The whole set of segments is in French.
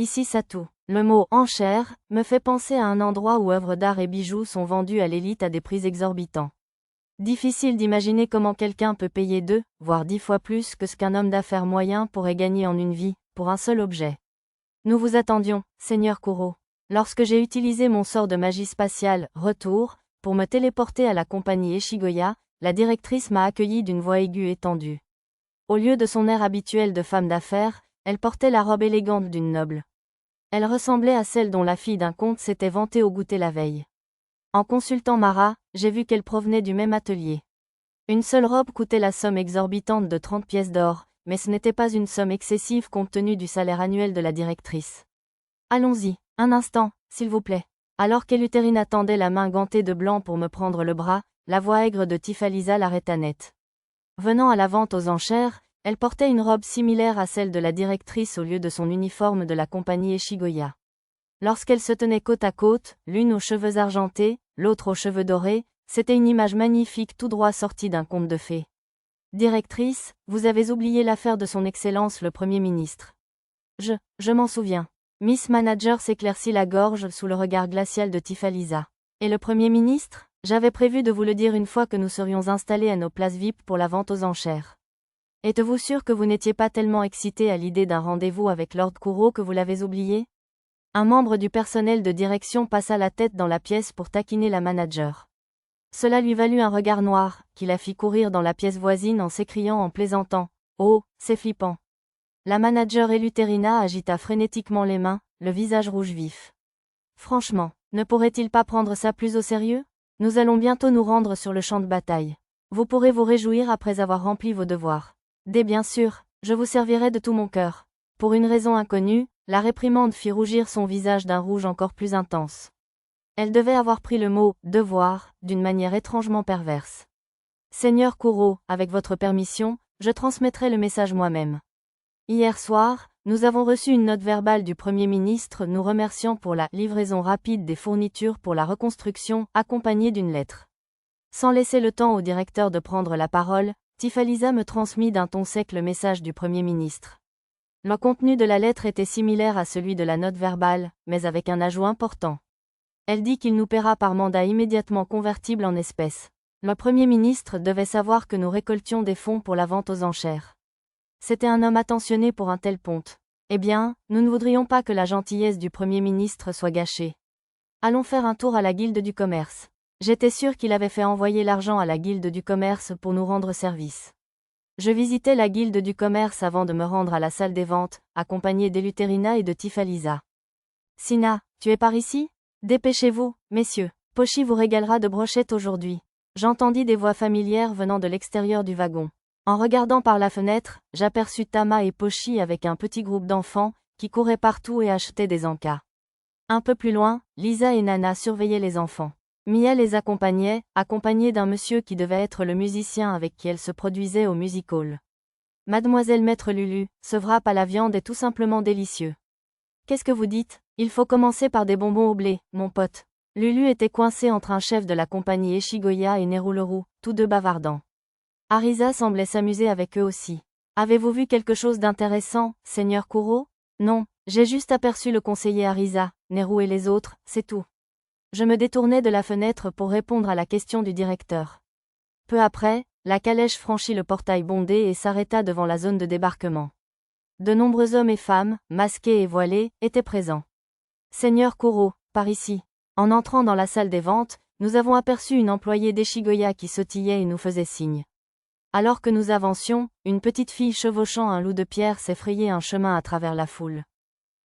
Ici Satou. Le mot « enchère » me fait penser à un endroit où œuvres d'art et bijoux sont vendus à l'élite à des prix exorbitants. Difficile d'imaginer comment quelqu'un peut payer 2, voire 10 fois plus que ce qu'un homme d'affaires moyen pourrait gagner en une vie, pour un seul objet. Nous vous attendions, Seigneur Kuro. Lorsque j'ai utilisé mon sort de magie spatiale, Retour, pour me téléporter à la compagnie Eshigoya, la directrice m'a accueilli d'une voix aiguë et tendue. Au lieu de son air habituel de femme d'affaires, elle portait la robe élégante d'une noble. Elle ressemblait à celle dont la fille d'un comte s'était vantée au goûter la veille. En consultant Mara, j'ai vu qu'elle provenait du même atelier. Une seule robe coûtait la somme exorbitante de 30 pièces d'or, mais ce n'était pas une somme excessive compte tenu du salaire annuel de la directrice. Allons-y, un instant, s'il vous plaît. Alors qu'Elutérine attendait la main gantée de blanc pour me prendre le bras, la voix aigre de Tifalisa l'arrêta net. Venant à la vente aux enchères, elle portait une robe similaire à celle de la directrice au lieu de son uniforme de la compagnie Eshigoya. Lorsqu'elles se tenaient côte à côte, l'une aux cheveux argentés, l'autre aux cheveux dorés, c'était une image magnifique tout droit sortie d'un conte de fées. Directrice, vous avez oublié l'affaire de son Excellence le Premier ministre. Je m'en souviens. Miss Manager s'éclaircit la gorge sous le regard glacial de Tifalisa. Et le Premier ministre? J'avais prévu de vous le dire une fois que nous serions installés à nos places VIP pour la vente aux enchères. Êtes-vous sûr que vous n'étiez pas tellement excité à l'idée d'un rendez-vous avec Lord Kuro que vous l'avez oublié? Un membre du personnel de direction passa la tête dans la pièce pour taquiner la manager. Cela lui valut un regard noir, qui la fit courir dans la pièce voisine en s'écriant en plaisantant. « Oh, c'est flippant !» La manager Elutérina agita frénétiquement les mains, le visage rouge vif. Franchement, ne pourrait-il pas prendre ça plus au sérieux? Nous allons bientôt nous rendre sur le champ de bataille. Vous pourrez vous réjouir après avoir rempli vos devoirs. Bien sûr, je vous servirai de tout mon cœur. Pour une raison inconnue, la réprimande fit rougir son visage d'un rouge encore plus intense. Elle devait avoir pris le mot « devoir » d'une manière étrangement perverse. Seigneur Kuro, avec votre permission, je transmettrai le message moi-même. Hier soir, nous avons reçu une note verbale du Premier ministre nous remerciant pour la livraison rapide des fournitures pour la reconstruction, accompagnée d'une lettre. Sans laisser le temps au directeur de prendre la parole, Tifalisa me transmit d'un ton sec le message du Premier ministre. Le contenu de la lettre était similaire à celui de la note verbale, mais avec un ajout important. Elle dit qu'il nous paiera par mandat immédiatement convertible en espèces. Le Premier ministre devait savoir que nous récoltions des fonds pour la vente aux enchères. C'était un homme attentionné pour un tel ponte. Eh bien, nous ne voudrions pas que la gentillesse du Premier ministre soit gâchée. Allons faire un tour à la Guilde du commerce. J'étais sûr qu'il avait fait envoyer l'argent à la Guilde du commerce pour nous rendre service. Je visitais la Guilde du commerce avant de me rendre à la salle des ventes, accompagnée d'Elutérina et de Tifalisa. Sina, tu es par ici? Dépêchez-vous, messieurs. Pochi vous régalera de brochettes aujourd'hui. J'entendis des voix familières venant de l'extérieur du wagon. En regardant par la fenêtre, j'aperçus Tama et Pochi avec un petit groupe d'enfants, qui couraient partout et achetaient des encas. Un peu plus loin, Lisa et Nana surveillaient les enfants. Mia les accompagnait, accompagnée d'un monsieur qui devait être le musicien avec qui elle se produisait au music hall. Mademoiselle Maître Lulu, ce wrap à la viande est tout simplement délicieux. Qu'est-ce que vous dites? Il faut commencer par des bonbons au blé, mon pote. Lulu était coincée entre un chef de la compagnie Eshigoya et Neruleru, tous deux bavardants. Arisa semblait s'amuser avec eux aussi. Avez-vous vu quelque chose d'intéressant, Seigneur Kuro? Non, j'ai juste aperçu le conseiller Arisa, Neru et les autres, c'est tout. Je me détournai de la fenêtre pour répondre à la question du directeur. Peu après, la calèche franchit le portail bondé et s'arrêta devant la zone de débarquement. De nombreux hommes et femmes, masqués et voilés, étaient présents. Seigneur Kuro, par ici. En entrant dans la salle des ventes, nous avons aperçu une employée d'Eshigoya qui sautillait et nous faisait signe. Alors que nous avancions, une petite fille chevauchant un loup de pierre s'effrayait un chemin à travers la foule.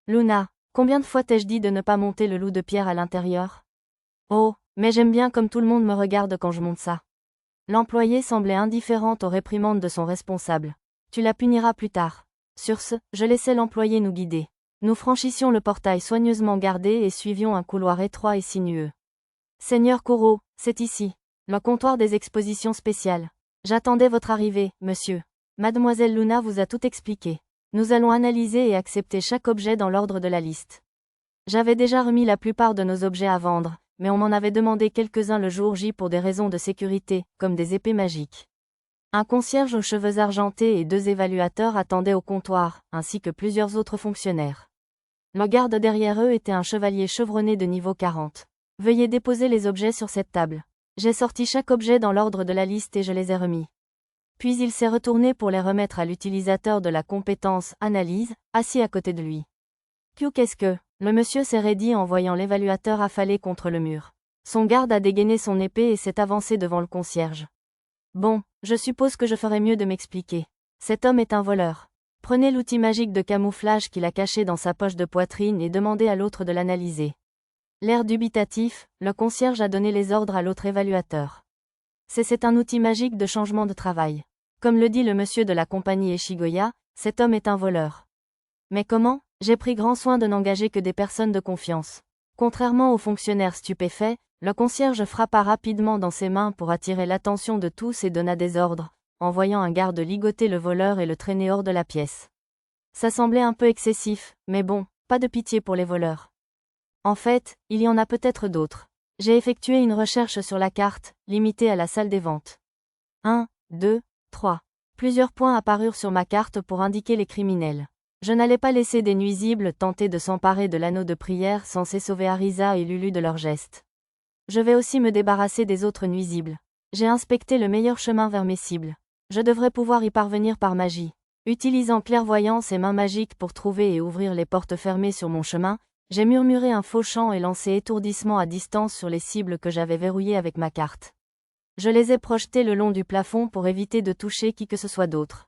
Luna, combien de fois t'ai-je dit de ne pas monter le loup de pierre à l'intérieur? Oh, mais j'aime bien comme tout le monde me regarde quand je monte ça. L'employée semblait indifférente aux réprimandes de son responsable. Tu la puniras plus tard. Sur ce, je laissai l'employé nous guider. Nous franchissions le portail soigneusement gardé et suivions un couloir étroit et sinueux. Seigneur Kuro, c'est ici. Le comptoir des expositions spéciales. J'attendais votre arrivée, monsieur. Mademoiselle Luna vous a tout expliqué. Nous allons analyser et accepter chaque objet dans l'ordre de la liste. J'avais déjà remis la plupart de nos objets à vendre, mais on m'en avait demandé quelques-uns le jour J pour des raisons de sécurité, comme des épées magiques. Un concierge aux cheveux argentés et 2 évaluateurs attendaient au comptoir, ainsi que plusieurs autres fonctionnaires. Le garde derrière eux était un chevalier chevronné de niveau 40. Veuillez déposer les objets sur cette table. J'ai sorti chaque objet dans l'ordre de la liste et je les ai remis. Puis il s'est retourné pour les remettre à l'utilisateur de la compétence analyse, assis à côté de lui. Qu'est-ce que le monsieur s'est raidi en voyant l'évaluateur affalé contre le mur. Son garde a dégainé son épée et s'est avancé devant le concierge. Bon, je suppose que je ferais mieux de m'expliquer. Cet homme est un voleur. Prenez l'outil magique de camouflage qu'il a caché dans sa poche de poitrine et demandez à l'autre de l'analyser. L'air dubitatif, le concierge a donné les ordres à l'autre évaluateur. C'est un outil magique de changement de travail. Comme le dit le monsieur de la compagnie Eshigoya, cet homme est un voleur. Mais comment? J'ai pris grand soin de n'engager que des personnes de confiance. Contrairement aux fonctionnaires stupéfaits, le concierge frappa rapidement dans ses mains pour attirer l'attention de tous et donna des ordres, envoyant un garde ligoter le voleur et le traîner hors de la pièce. Ça semblait un peu excessif, mais bon, pas de pitié pour les voleurs. En fait, il y en a peut-être d'autres. J'ai effectué une recherche sur la carte, limitée à la salle des ventes. 1, 2, 3. Plusieurs points apparurent sur ma carte pour indiquer les criminels. Je n'allais pas laisser des nuisibles tenter de s'emparer de l'anneau de prière censé sauver Arisa et Lulu de leurs gestes. Je vais aussi me débarrasser des autres nuisibles. J'ai inspecté le meilleur chemin vers mes cibles. Je devrais pouvoir y parvenir par magie. Utilisant clairvoyance et main magique pour trouver et ouvrir les portes fermées sur mon chemin, j'ai murmuré un faux chant et lancé étourdissement à distance sur les cibles que j'avais verrouillées avec ma carte. Je les ai projetées le long du plafond pour éviter de toucher qui que ce soit d'autre.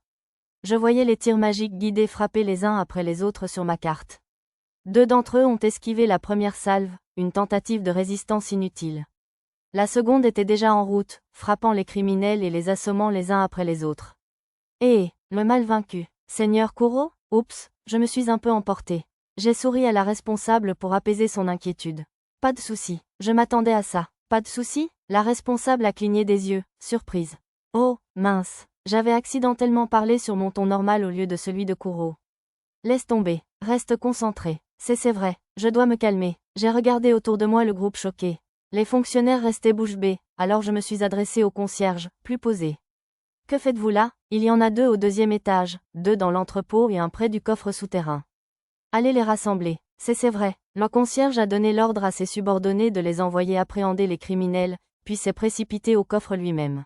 Je voyais les tirs magiques guidés frapper les uns après les autres sur ma carte. 2 d'entre eux ont esquivé la première salve, une tentative de résistance inutile. La seconde était déjà en route, frappant les criminels et les assommant les uns après les autres. Le mal vaincu. Seigneur Kuro? Oups, je me suis un peu emporté. J'ai souri à la responsable pour apaiser son inquiétude. Pas de souci, je m'attendais à ça. Pas de souci? La responsable a cligné des yeux, surprise. Oh, mince. J'avais accidentellement parlé sur mon ton normal au lieu de celui de Kuro. Laisse tomber, reste concentré. C'est vrai, je dois me calmer. J'ai regardé autour de moi le groupe choqué. Les fonctionnaires restaient bouche bée, alors je me suis adressé au concierge, plus posé. Que faites-vous là? Il y en a 2 au 2e étage, 2 dans l'entrepôt et un près du coffre souterrain. Allez les rassembler. C'est vrai, le concierge a donné l'ordre à ses subordonnés de les envoyer appréhender les criminels, puis s'est précipité au coffre lui-même.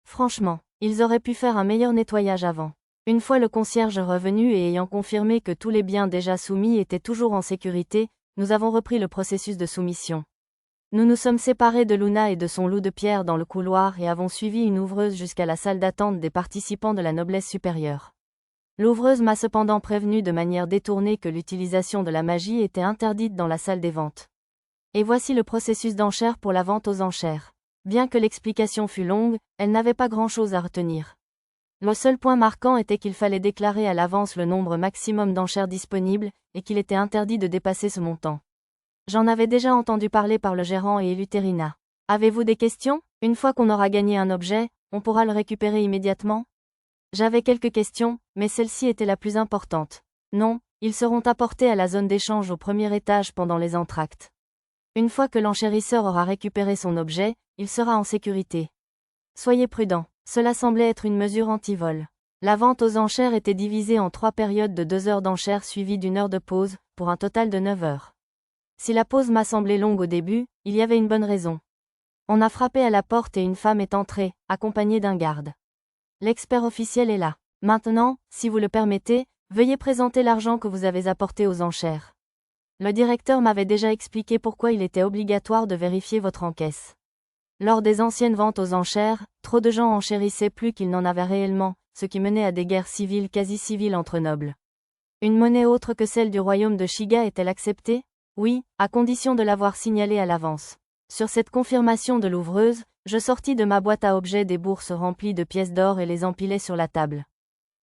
Franchement, ils auraient pu faire un meilleur nettoyage avant. Une fois le concierge revenu et ayant confirmé que tous les biens déjà soumis étaient toujours en sécurité, nous avons repris le processus de soumission. Nous nous sommes séparés de Luna et de son loup de pierre dans le couloir et avons suivi une ouvreuse jusqu'à la salle d'attente des participants de la noblesse supérieure. L'ouvreuse m'a cependant prévenu de manière détournée que l'utilisation de la magie était interdite dans la salle des ventes. Et voici le processus d'enchère pour la vente aux enchères. Bien que l'explication fût longue, elle n'avait pas grand-chose à retenir. Le seul point marquant était qu'il fallait déclarer à l'avance le nombre maximum d'enchères disponibles, et qu'il était interdit de dépasser ce montant. J'en avais déjà entendu parler par le gérant et Eleuthérina. Avez-vous des questions? Une fois qu'on aura gagné un objet, on pourra le récupérer immédiatement? J'avais quelques questions, mais celle-ci était la plus importante. Non, ils seront apportés à la zone d'échange au premier étage pendant les entr'actes. Une fois que l'enchérisseur aura récupéré son objet, il sera en sécurité. Soyez prudents, cela semblait être une mesure anti-vol. La vente aux enchères était divisée en 3 périodes de 2 heures d'enchères suivies d'1 heure de pause, pour un total de 9 heures. Si la pause m'a semblé longue au début, il y avait une bonne raison. On a frappé à la porte et une femme est entrée, accompagnée d'un garde. L'expert officiel est là. Maintenant, si vous le permettez, veuillez présenter l'argent que vous avez apporté aux enchères. Le directeur m'avait déjà expliqué pourquoi il était obligatoire de vérifier votre encaisse. Lors des anciennes ventes aux enchères, trop de gens enchérissaient plus qu'ils n'en avaient réellement, ce qui menait à des guerres civiles quasi civiles entre nobles. Une monnaie autre que celle du royaume de Shiga est-elle acceptée? Oui, à condition de l'avoir signalée à l'avance. Sur cette confirmation de l'ouvreuse, je sortis de ma boîte à objets des bourses remplies de pièces d'or et les empilai sur la table.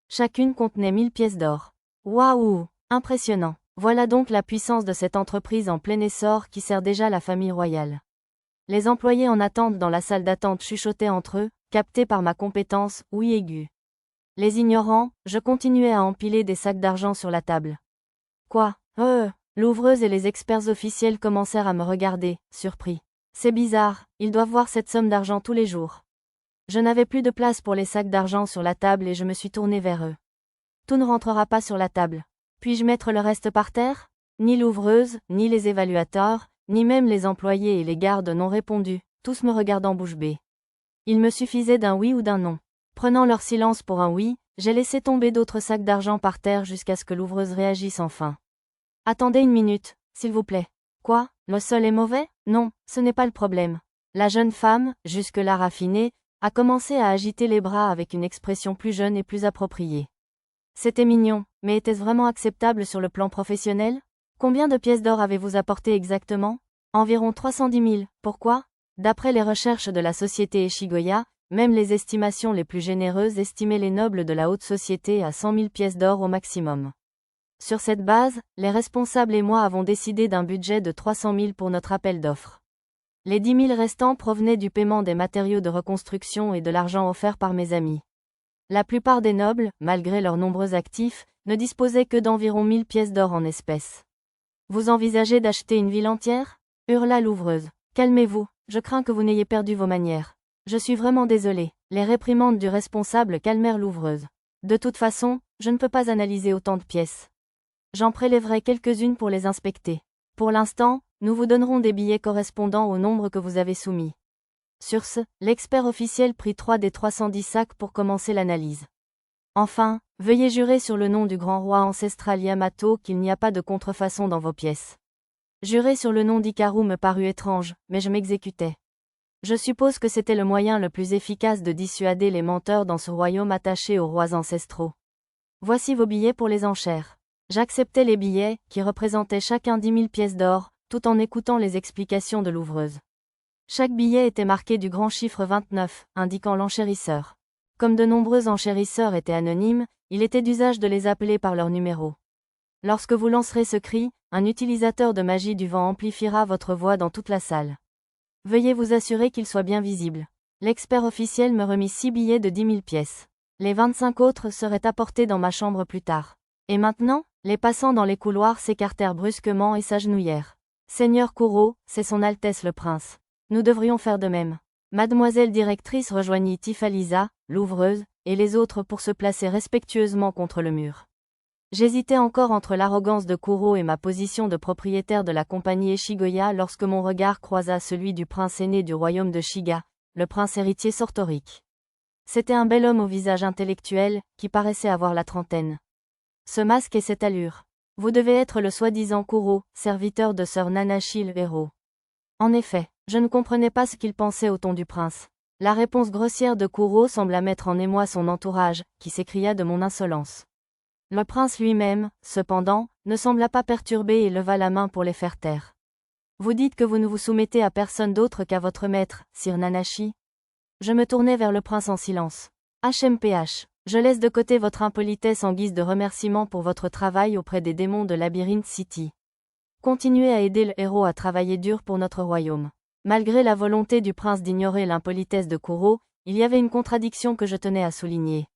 Chacune contenait 1000 pièces d'or. Waouh! Impressionnant. Voilà donc la puissance de cette entreprise en plein essor qui sert déjà la famille royale. Les employés en attente dans la salle d'attente chuchotaient entre eux, captés par ma compétence, oui aiguë. Les ignorants, je continuais à empiler des sacs d'argent sur la table. Quoi? L'ouvreuse et les experts officiels commencèrent à me regarder, surpris. C'est bizarre, ils doivent voir cette somme d'argent tous les jours. Je n'avais plus de place pour les sacs d'argent sur la table et je me suis tournée vers eux. Tout ne rentrera pas sur la table. Puis-je mettre le reste par terre? Ni l'ouvreuse, ni les évaluateurs, ni même les employés et les gardes n'ont répondu, tous me regardant bouche bée. Il me suffisait d'un oui ou d'un non. Prenant leur silence pour un oui, j'ai laissé tomber d'autres sacs d'argent par terre jusqu'à ce que l'ouvreuse réagisse enfin. Attendez une minute, s'il vous plaît. Quoi, le sol est mauvais? Non, ce n'est pas le problème. La jeune femme, jusque-là raffinée, a commencé à agiter les bras avec une expression plus jeune et plus appropriée. C'était mignon, mais était-ce vraiment acceptable sur le plan professionnel? Combien de pièces d'or avez-vous apporté exactement? Environ 310 000. Pourquoi? D'après les recherches de la société Eshigoya, même les estimations les plus généreuses estimaient les nobles de la haute société à 100 000 pièces d'or au maximum. Sur cette base, les responsables et moi avons décidé d'un budget de 300 000 pour notre appel d'offres. Les 10 000 restants provenaient du paiement des matériaux de reconstruction et de l'argent offert par mes amis. La plupart des nobles, malgré leurs nombreux actifs, ne disposaient que d'environ 1000 pièces d'or en espèces. Vous envisagez d'acheter une ville entière? Hurla l'ouvreuse. Calmez-vous, je crains que vous n'ayez perdu vos manières. Je suis vraiment désolé. Les réprimandes du responsable calmèrent l'ouvreuse. De toute façon, je ne peux pas analyser autant de pièces. J'en prélèverai quelques-unes pour les inspecter. Pour l'instant, nous vous donnerons des billets correspondant au nombre que vous avez soumis. Sur ce, l'expert officiel prit 3 des 310 sacs pour commencer l'analyse. Enfin, veuillez jurer sur le nom du grand roi ancestral Yamato qu'il n'y a pas de contrefaçon dans vos pièces. Jurer sur le nom d'Hikaru me parut étrange, mais je m'exécutais. Je suppose que c'était le moyen le plus efficace de dissuader les menteurs dans ce royaume attaché aux rois ancestraux. Voici vos billets pour les enchères. J'acceptais les billets, qui représentaient chacun 10 000 pièces d'or, tout en écoutant les explications de l'ouvreuse. Chaque billet était marqué du grand chiffre 29, indiquant l'enchérisseur. Comme de nombreux enchérisseurs étaient anonymes, il était d'usage de les appeler par leur numéro. Lorsque vous lancerez ce cri, un utilisateur de magie du vent amplifiera votre voix dans toute la salle. Veuillez vous assurer qu'il soit bien visible. L'expert officiel me remit 6 billets de 10 000 pièces. Les 25 autres seraient apportés dans ma chambre plus tard. Et maintenant, les passants dans les couloirs s'écartèrent brusquement et s'agenouillèrent. Seigneur Kuro, c'est son Altesse le Prince. Nous devrions faire de même. Mademoiselle directrice rejoignit Tifalisa, l'ouvreuse, et les autres pour se placer respectueusement contre le mur. J'hésitais encore entre l'arrogance de Kuro et ma position de propriétaire de la compagnie Eshigoya lorsque mon regard croisa celui du prince aîné du royaume de Shiga, le prince héritier Sortorique. C'était un bel homme au visage intellectuel, qui paraissait avoir la trentaine. Ce masque et cette allure. Vous devez être le soi-disant Kuro, serviteur de sœur Nanashi le héros. En effet, je ne comprenais pas ce qu'il pensait au ton du prince. La réponse grossière de Kuro sembla mettre en émoi son entourage, qui s'écria de mon insolence. Le prince lui-même, cependant, ne sembla pas perturbé et leva la main pour les faire taire. Vous dites que vous ne vous soumettez à personne d'autre qu'à votre maître, Sir Nanashi? Je me tournai vers le prince en silence. HMPH, je laisse de côté votre impolitesse en guise de remerciement pour votre travail auprès des démons de Labyrinth City. Continuez à aider le héros à travailler dur pour notre royaume. Malgré la volonté du prince d'ignorer l'impolitesse de Kuro, il y avait une contradiction que je tenais à souligner.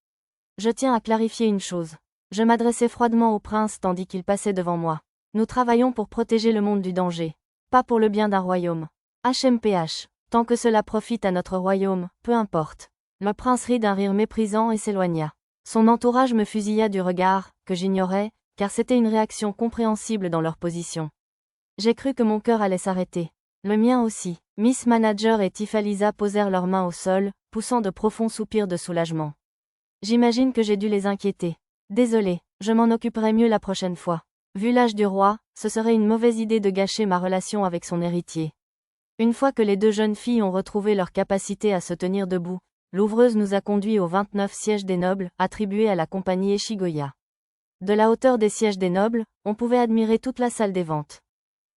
Je tiens à clarifier une chose. Je m'adressais froidement au prince tandis qu'il passait devant moi. Nous travaillons pour protéger le monde du danger. Pas pour le bien d'un royaume. HMPH. Tant que cela profite à notre royaume, peu importe. Le prince rit d'un rire méprisant et s'éloigna. Son entourage me fusilla du regard, que j'ignorais, car c'était une réaction compréhensible dans leur position. J'ai cru que mon cœur allait s'arrêter. Le mien aussi. Miss Manager et Tifalisa posèrent leurs mains au sol, poussant de profonds soupirs de soulagement. J'imagine que j'ai dû les inquiéter. Désolé, je m'en occuperai mieux la prochaine fois. Vu l'âge du roi, ce serait une mauvaise idée de gâcher ma relation avec son héritier. Une fois que les deux jeunes filles ont retrouvé leur capacité à se tenir debout, l'ouvreuse nous a conduits aux 29 sièges des nobles, attribués à la compagnie Eshigoya. De la hauteur des sièges des nobles, on pouvait admirer toute la salle des ventes.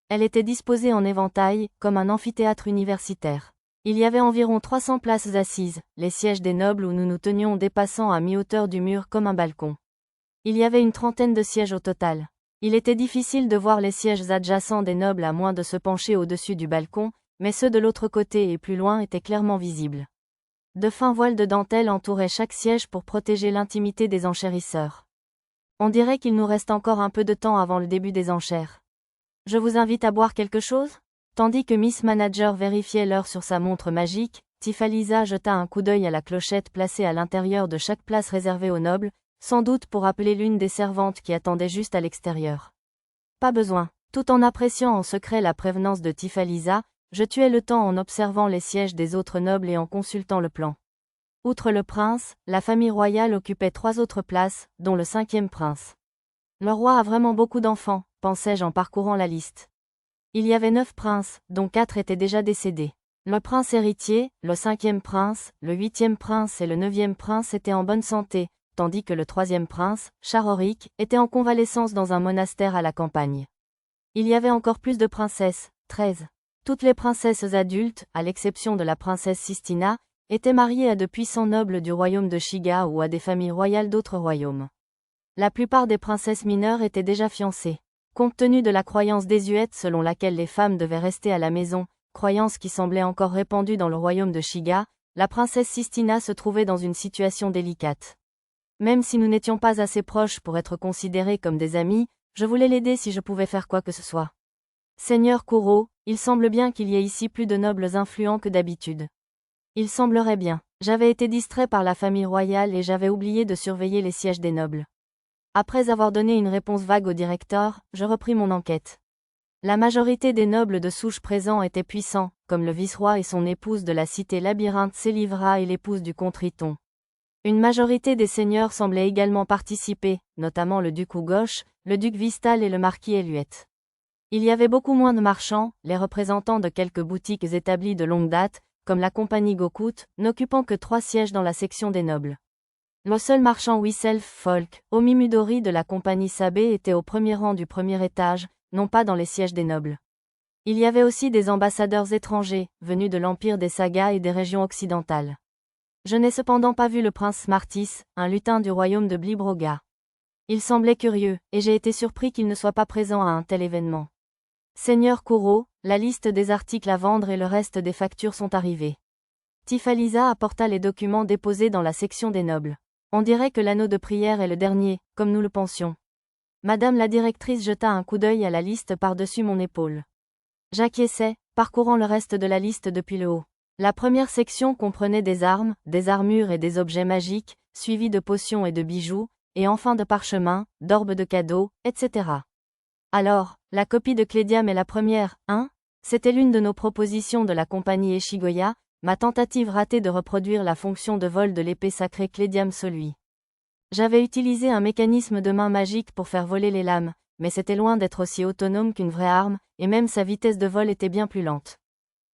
Elle était disposée en éventail, comme un amphithéâtre universitaire. Il y avait environ 300 places assises, les sièges des nobles où nous nous tenions dépassant à mi-hauteur du mur comme un balcon. Il y avait une trentaine de sièges au total. Il était difficile de voir les sièges adjacents des nobles à moins de se pencher au-dessus du balcon, mais ceux de l'autre côté et plus loin étaient clairement visibles. De fins voiles de dentelle entouraient chaque siège pour protéger l'intimité des enchérisseurs. On dirait qu'il nous reste encore un peu de temps avant le début des enchères. Je vous invite à boire quelque chose? Tandis que Miss Manager vérifiait l'heure sur sa montre magique, Tifalisa jeta un coup d'œil à la clochette placée à l'intérieur de chaque place réservée aux nobles, sans doute pour appeler l'une des servantes qui attendait juste à l'extérieur. Pas besoin, Tout en appréciant en secret la prévenance de Tifalisa, je tuais le temps en observant les sièges des autres nobles et en consultant le plan. Outre le prince, la famille royale occupait 3 autres places, dont le 5e prince. Le roi a vraiment beaucoup d'enfants, pensais-je en parcourant la liste. Il y avait 9 princes, dont 4 étaient déjà décédés. Le prince héritier, le 5e prince, le 8e prince et le 9e prince étaient en bonne santé, tandis que le 3e prince, Charoric, était en convalescence dans un monastère à la campagne. Il y avait encore plus de princesses, 13. Toutes les princesses adultes, à l'exception de la princesse Sistina, étaient mariées à de puissants nobles du royaume de Shiga ou à des familles royales d'autres royaumes. La plupart des princesses mineures étaient déjà fiancées. Compte tenu de la croyance désuète selon laquelle les femmes devaient rester à la maison, croyance qui semblait encore répandue dans le royaume de Shiga, la princesse Sistina se trouvait dans une situation délicate. Même si nous n'étions pas assez proches pour être considérés comme des amis, je voulais l'aider si je pouvais faire quoi que ce soit. Seigneur Kuro, il semble bien qu'il y ait ici plus de nobles influents que d'habitude. Il semblerait bien. J'avais été distrait par la famille royale et j'avais oublié de surveiller les sièges des nobles. Après avoir donné une réponse vague au directeur, je repris mon enquête. La majorité des nobles de souche présents étaient puissants, comme le vice-roi et son épouse de la cité labyrinthe Célivra et l'épouse du comte Riton. Une majorité des seigneurs semblaient également participer, notamment le duc Ugosh, le duc Vistal et le marquis Eluette. Il y avait beaucoup moins de marchands, les représentants de quelques boutiques établies de longue date, comme la compagnie Gokut, n'occupant que 3 sièges dans la section des nobles. Le seul marchand Wiself Folk, Omimudori de la compagnie Sabé était au premier rang du premier étage, non pas dans les sièges des nobles. Il y avait aussi des ambassadeurs étrangers, venus de l'empire des sagas et des régions occidentales. Je n'ai cependant pas vu le prince Smartis, un lutin du royaume de Blibroga. Il semblait curieux, et j'ai été surpris qu'il ne soit pas présent à un tel événement. Seigneur Kuro, la liste des articles à vendre et le reste des factures sont arrivés. Tifalisa apporta les documents déposés dans la section des nobles. On dirait que l'anneau de prière est le dernier, comme nous le pensions. Madame la directrice jeta un coup d'œil à la liste par-dessus mon épaule. J'acquiesçais, parcourant le reste de la liste depuis le haut. La première section comprenait des armes, des armures et des objets magiques, suivis de potions et de bijoux, et enfin de parchemins, d'orbes de cadeaux, etc. Alors, la copie de Clédiam est la première, hein? C'était l'une de nos propositions de la compagnie Eshigoya, ma tentative ratée de reproduire la fonction de vol de l'épée sacrée Clédiam Solui. J'avais utilisé un mécanisme de main magique pour faire voler les lames, mais c'était loin d'être aussi autonome qu'une vraie arme, et même sa vitesse de vol était bien plus lente.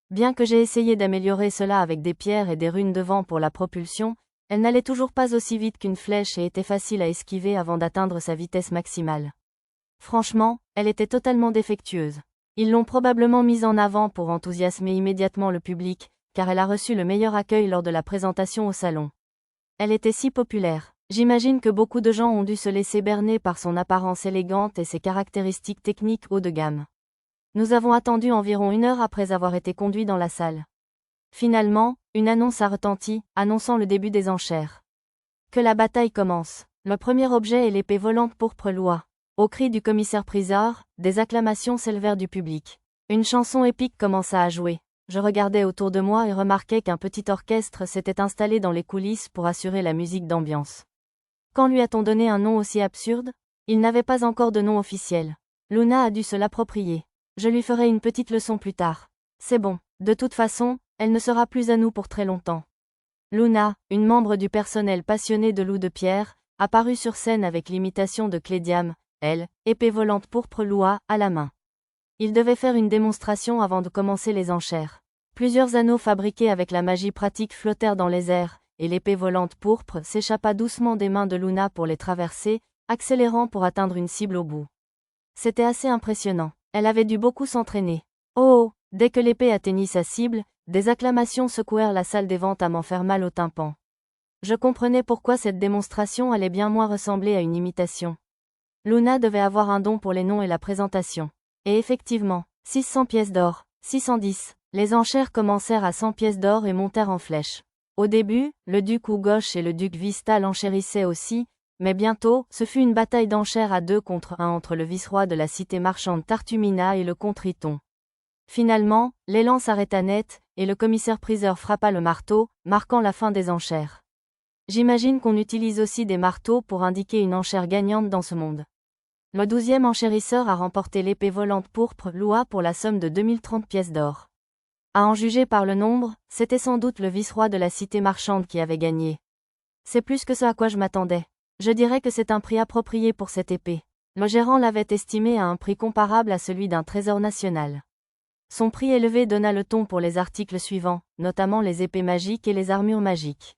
Bien que j'ai essayé d'améliorer cela avec des pierres et des runes de vent pour la propulsion, elle n'allait toujours pas aussi vite qu'une flèche et était facile à esquiver avant d'atteindre sa vitesse maximale. Franchement, elle était totalement défectueuse. Ils l'ont probablement mise en avant pour enthousiasmer immédiatement le public, car elle a reçu le meilleur accueil lors de la présentation au salon. Elle était si populaire. J'imagine que beaucoup de gens ont dû se laisser berner par son apparence élégante et ses caractéristiques techniques haut de gamme. Nous avons attendu environ 1 heure après avoir été conduits dans la salle. Finalement, une annonce a retenti, annonçant le début des enchères. Que la bataille commence. Le premier objet est l'épée volante pourpre Loi. Au cri du commissaire-priseur, des acclamations s'élevèrent du public. Une chanson épique commença à jouer. Je regardais autour de moi et remarquais qu'un petit orchestre s'était installé dans les coulisses pour assurer la musique d'ambiance. Quand lui a-t-on donné un nom aussi absurde? Il n'avait pas encore de nom officiel. Luna a dû se l'approprier. Je lui ferai une petite leçon plus tard. C'est bon, de toute façon, elle ne sera plus à nous pour très longtemps. Luna, une membre du personnel passionné de loup de pierre, apparut sur scène avec l'imitation de Clédiam, elle, épée volante pourpre Loi, à la main. Il devait faire une démonstration avant de commencer les enchères. Plusieurs anneaux fabriqués avec la magie pratique flottèrent dans les airs, et l'épée volante pourpre s'échappa doucement des mains de Luna pour les traverser, accélérant pour atteindre une cible au bout. C'était assez impressionnant. Elle avait dû beaucoup s'entraîner. Oh, dès que l'épée atteignit sa cible, des acclamations secouèrent la salle des ventes à m'en faire mal au tympan. Je comprenais pourquoi cette démonstration allait bien moins ressembler à une imitation. Luna devait avoir un don pour les noms et la présentation. Et effectivement, 600 pièces d'or, 610, les enchères commencèrent à 100 pièces d'or et montèrent en flèche. Au début, le duc Ugosh et le duc Vistal enchérissaient aussi, mais bientôt, ce fut une bataille d'enchères à 2 contre 1 entre le vice-roi de la cité marchande Tartumina et le comte Riton. Finalement, l'élan s'arrêta net, et le commissaire-priseur frappa le marteau, marquant la fin des enchères. J'imagine qu'on utilise aussi des marteaux pour indiquer une enchère gagnante dans ce monde. Le 12e enchérisseur a remporté l'épée volante pourpre Loua pour la somme de 2030 pièces d'or. À en juger par le nombre, c'était sans doute le vice-roi de la cité marchande qui avait gagné. C'est plus que ce à quoi je m'attendais. Je dirais que c'est un prix approprié pour cette épée. Le gérant l'avait estimé à un prix comparable à celui d'un trésor national. Son prix élevé donna le ton pour les articles suivants, notamment les épées magiques et les armures magiques.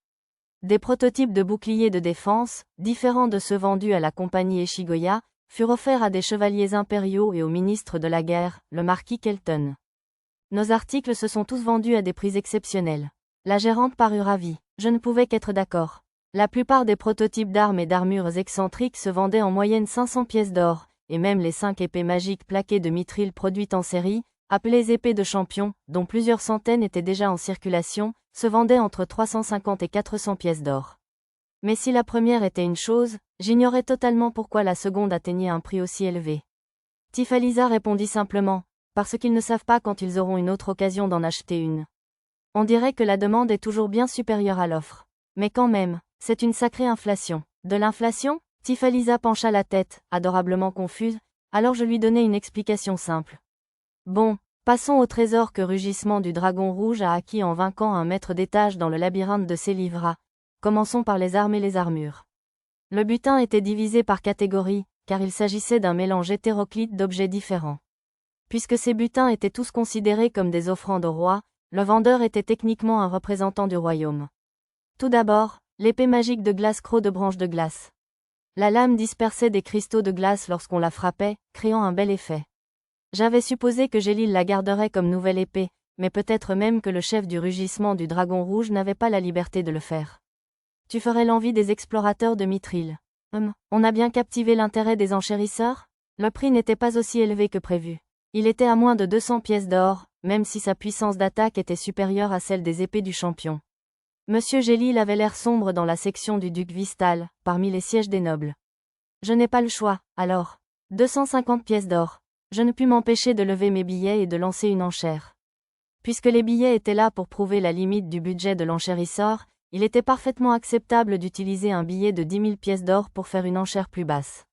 Des prototypes de boucliers de défense, différents de ceux vendus à la compagnie Eshigoya, furent offerts à des chevaliers impériaux et au ministre de la guerre, le marquis Kelton. Nos articles se sont tous vendus à des prix exceptionnels. La gérante parut ravie. Je ne pouvais qu'être d'accord. La plupart des prototypes d'armes et d'armures excentriques se vendaient en moyenne 500 pièces d'or, et même les 5 épées magiques plaquées de mithril produites en série, appelées épées de champion, dont plusieurs centaines étaient déjà en circulation, se vendaient entre 350 et 400 pièces d'or. Mais si la première était une chose, j'ignorais totalement pourquoi la seconde atteignait un prix aussi élevé. Tifalisa répondit simplement, parce qu'ils ne savent pas quand ils auront une autre occasion d'en acheter une. On dirait que la demande est toujours bien supérieure à l'offre. Mais quand même, c'est une sacrée inflation. De l'inflation ? Tifalisa pencha la tête, adorablement confuse, alors je lui donnai une explication simple. Bon, passons au trésor que Rugissement du Dragon Rouge a acquis en vainquant un maître d'étage dans le labyrinthe de Célivra. Commençons par les armes et les armures. Le butin était divisé par catégorie, car il s'agissait d'un mélange hétéroclite d'objets différents. Puisque ces butins étaient tous considérés comme des offrandes au roi, le vendeur était techniquement un représentant du royaume. Tout d'abord, l'épée magique de glace croc de branche de glace. La lame dispersait des cristaux de glace lorsqu'on la frappait, créant un bel effet. J'avais supposé que Gélil la garderait comme nouvelle épée, mais peut-être même que le chef du Rugissement du Dragon Rouge n'avait pas la liberté de le faire. Tu ferais l'envie des explorateurs de Mithril. On a bien captivé l'intérêt des enchérisseurs ? Le prix n'était pas aussi élevé que prévu. Il était à moins de 200 pièces d'or, même si sa puissance d'attaque était supérieure à celle des épées du champion. Monsieur Gélil avait l'air sombre dans la section du duc Vistal, parmi les sièges des nobles. Je n'ai pas le choix, alors. 250 pièces d'or. Je ne pus m'empêcher de lever mes billets et de lancer une enchère. Puisque les billets étaient là pour prouver la limite du budget de l'enchérisseur, il était parfaitement acceptable d'utiliser un billet de 10 000 pièces d'or pour faire une enchère plus basse.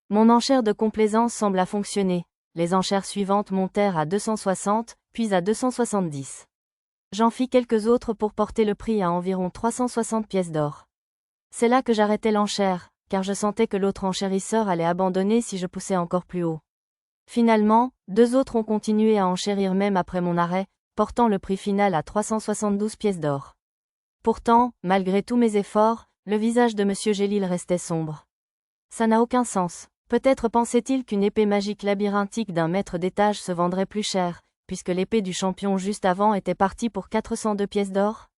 Mon enchère de complaisance sembla fonctionner. Les enchères suivantes montèrent à 260, puis à 270. J'en fis quelques autres pour porter le prix à environ 360 pièces d'or. C'est là que j'arrêtai l'enchère, car je sentais que l'autre enchérisseur allait abandonner si je poussais encore plus haut. Finalement, 2 autres ont continué à enchérir même après mon arrêt, portant le prix final à 372 pièces d'or. Pourtant, malgré tous mes efforts, le visage de Monsieur Gélil restait sombre. Ça n'a aucun sens. Peut-être pensait-il qu'une épée magique labyrinthique d'un maître d'étage se vendrait plus cher, puisque l'épée du champion juste avant était partie pour 402 pièces d'or ?